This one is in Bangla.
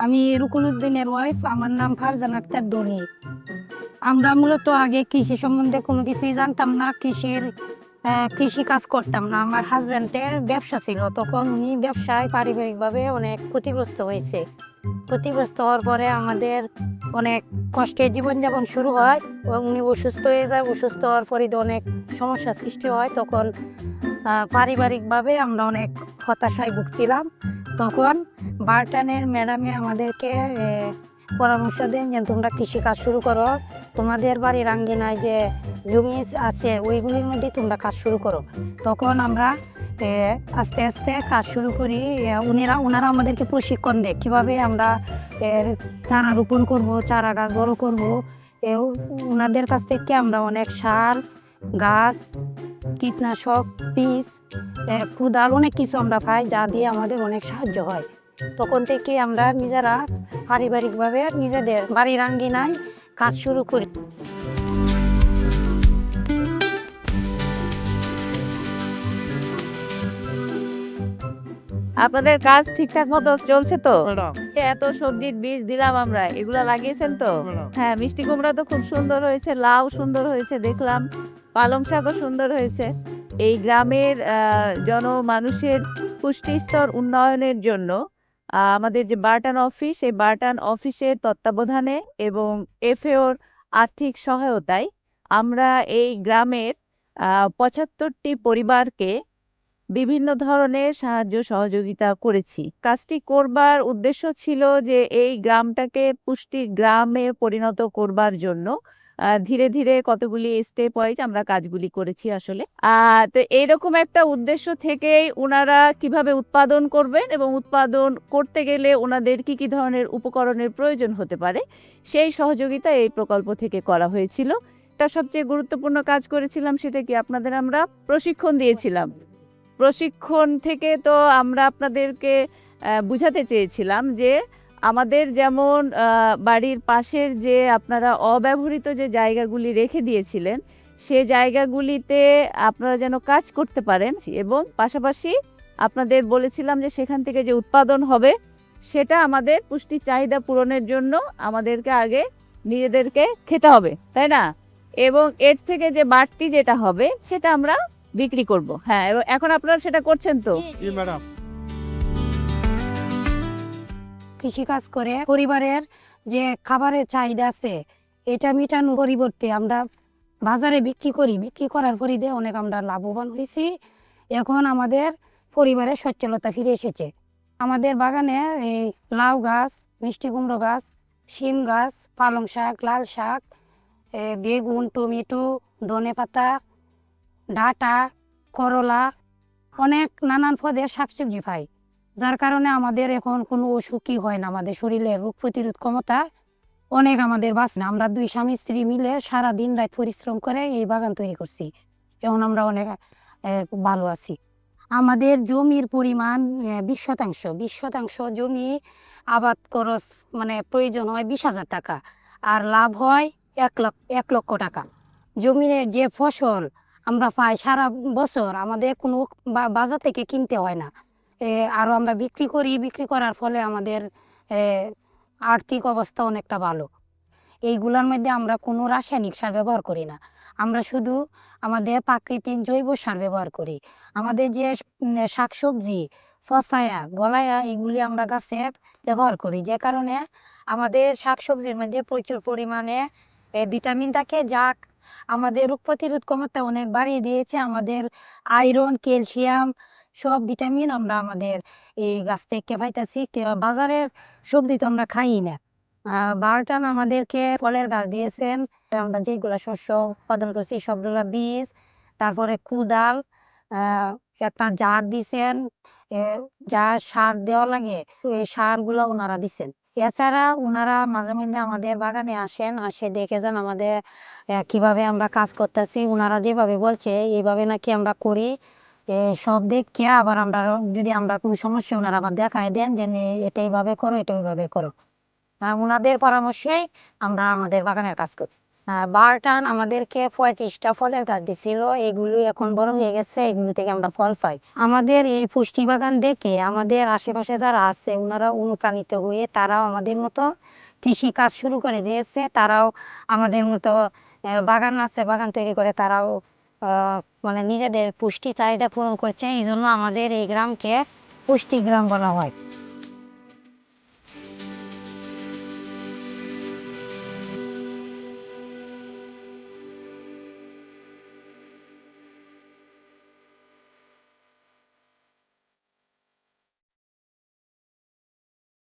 আমি রুকুল উদ্দিনের ওয়াইফ। আমার নাম ফারজানা আক্তার ডলি। আমরা মূলত আগে কৃষি সম্বন্ধে কোনো কিছুই জানতাম না। কৃষি কাজ করতাম না। আমার হাজব্যান্ডের ব্যবসা ছিল, তখন উনি ব্যবসায় পারিবারিকভাবে অনেক ক্ষতিগ্রস্ত হয়েছে। ক্ষতিগ্রস্ত হওয়ার পরে আমাদের অনেক কষ্টে জীবনযাপন শুরু হয় এবং উনি অসুস্থ হয়ে যায়। অসুস্থ হওয়ার পরে অনেক সমস্যার সৃষ্টি হয়। তখন পারিবারিকভাবে আমরা অনেক হতাশায় ভুগছিলাম। তখন বারটানের ম্যাডামে আমাদেরকে পরামর্শ দেন যে তোমরা কৃষিকাজ শুরু করো, তোমাদের বাড়ির আঙ্গিনায় যে জমি আছে ওইগুলির মধ্যে তোমরা কাজ শুরু করো। তখন আমরা আস্তে আস্তে কাজ শুরু করি। ওনারা আমাদেরকে প্রশিক্ষণ দেয় কীভাবে আমরা চারা রোপণ করবো, চারা গাছ বড় করবো। ওনাদের কাছ থেকে আমরা অনেক সার, গাছ, কীটনাশক, বীজ, কোদাল অনেক কিছু আমরা পাই, যা দিয়ে আমাদের অনেক সাহায্য হয়। তখন থেকে আমরা নিজেরা পারিবারিকভাবে নিজেদের বাড়ির আঙ্গিনায় কাজ শুরু করি। আপনাদের কাজ ঠিকঠাক মতো চলছে তো? এত সবজির বীজ দিলাম আমরা, এগুলা লাগিয়েছেন তো? হ্যাঁ, মিষ্টি কুমড়া তো খুব সুন্দর হয়েছে, লাউ সুন্দর হয়েছে দেখলাম, পালং শাকও সুন্দর হয়েছে। এই গ্রামের জনমানুষের পুষ্টি স্তর উন্নয়নের জন্য আমাদের যে বারটান অফিস, এই বারটান অফিসের তত্ত্বাবধানে এবং এফএওর আর্থিক সহায়তায় আমরা এই গ্রামের ৭৫টি পরিবারকে বিভিন্ন ধরনের সাহায্য সহযোগিতা করেছি। কাজটি করবার উদ্দেশ্য ছিল যে এই গ্রামটাকে পুষ্টি গ্রামে পরিণত করবার জন্য ধীরে ধীরে কতগুলি স্টেপ ওয়াইজ আমরা কাজগুলি করেছি আসলে। তো এইরকম একটা উদ্দেশ্য থেকেই ওনারা কিভাবে উৎপাদন করবেন এবং উৎপাদন করতে গেলে ওনাদের কি কি ধরনের উপকরণের প্রয়োজন হতে পারে সেই সহযোগিতা এই প্রকল্প থেকে করা হয়েছিল। তার সবচেয়ে গুরুত্বপূর্ণ কাজ করেছিলাম সেটা কি, আপনাদের আমরা প্রশিক্ষণ দিয়েছিলাম। প্রশিক্ষণ থেকে তো আমরা আপনাদেরকে বুঝাতে চেয়েছিলাম যে আমাদের যেমন বাড়ির পাশের যে আপনারা অব্যবহৃত যে জায়গাগুলি রেখে দিয়েছিলেন সে জায়গাগুলিতে আপনারা যেন কাজ করতে পারেন, এবং পাশাপাশি আপনাদের বলেছিলাম যে সেখান থেকে যে উৎপাদন হবে সেটা আমাদের পুষ্টি চাহিদা পূরণের জন্য আমাদেরকে আগে নিজেদেরকে খেতে হবে, তাই না? এবং এর থেকে যে বাড়তি যেটা হবে সেটা আমরা বিক্রি করব। হ্যাঁ, এবং এখন আপনারা সেটা করছেন তো? ম্যাডাম, কৃষিকাজ করে পরিবারের যে খাবারের চাহিদা আছে এটা মেটানোর পরিবর্তে আমরা বাজারে বিক্রি করি। বিক্রি করার পরে অনেক আমরা লাভবান হয়েছি। এখন আমাদের পরিবারের সচ্ছলতা ফিরে এসেছে। আমাদের বাগানে এই লাউ গাছ, মিষ্টি কুমড়ো গাছ, শিম গাছ, পালং শাক, লাল শাক, বেগুন, টমেটো, ধনেপাতা, ডাঁটা, করলা, অনেক নানান পদের শাকসবজি পাই, যার কারণে আমাদের এখন কোনো অসুখই হয় না। আমাদের শরীরের রোগ প্রতিরোধ ক্ষমতা অনেক আমাদের বাঁচে। আমরা দুই স্বামী স্ত্রী মিলে সারা দিন রাত পরিশ্রম করে এই বাগান তৈরি করছি। এখন আমরা অনেক ভালো আছি। আমাদের জমির পরিমাণ 20 শতাংশ। 20 শতাংশ জমি আবাদ খরচ মানে প্রয়োজন হয় 20,000 টাকা, আর লাভ হয় 1 লক্ষ টাকা। জমির যে ফসল আমরা পাই সারা বছর আমাদের কোনো বাজার থেকে কিনতে হয় না। আরও আমরা বিক্রি করি। বিক্রি করার ফলে আমাদের আর্থিক অবস্থা অনেকটা ভালো। এইগুলোর মধ্যে আমরা কোনো রাসায়নিক সার ব্যবহার করি না। আমরা শুধু আমাদের প্রাকৃতিক জৈব সার ব্যবহার করি। আমাদের যে শাকসবজি ফসায়া গলায়া এগুলি আমরা গাছে ব্যবহার করি, যে কারণে আমাদের শাকসবজির মধ্যে প্রচুর পরিমাণে ভিটামিন থাকে, যা আমাদের রোগ প্রতিরোধ ক্ষমতা অনেক বাড়িয়ে দিয়েছে। আমাদের আয়রন, ক্যালসিয়াম সব ভিটামিন আমরা আমাদের এই গাছ থেকে পাইতেছি। বাজারের সবজি তো আমরা খাই না। বারটান আমাদেরকে ফলের গাছ দিয়েছেন। আমরা যেগুলা শস্য উৎপাদন করছি সবগুলা বীজ, তারপরে কুদাল, একটা জার দিছেন, যা সার দেওয়া লাগে এই সারগুলো ওনারা দিছেন। এছাড়া ওনারা মাঝে মধ্যে আমাদের বাগানে আসেন, আসে দেখে যান আমাদের কিভাবে আমরা কাজ করতেছি। ওনারা যেভাবে বলছে এইভাবে নাকি আমরা করি। সব দেখে আবার আমরা যদি আমরা কোনো সমস্যা ওনারা আবার দেখায় দেন যে এটা এইভাবে করো, এটা ওইভাবে করো। ওনাদের পরামর্শেই আমরা আমাদের বাগানের কাজ করি। বারটান আমাদেরকে 35টা ফলের গাছ দিছিল, এগুলো এখন বড় হয়ে গেছে, এগুলো থেকে আমরা ফল পাই। আমাদের এই পুষ্টি বাগান দেখে আমাদের আশেপাশে যারা আছে ওনারা অনুপ্রাণিত হয়ে তারাও আমাদের মতো কৃষি কাজ শুরু করে দিয়েছে। তারাও আমাদের মতো বাগান আছে, বাগান তৈরি করে তারাও মানে নিজেদের পুষ্টি চাহিদা পূরণ করছে। এই জন্য আমাদের এই গ্রামকে পুষ্টি গ্রাম বলা হয়।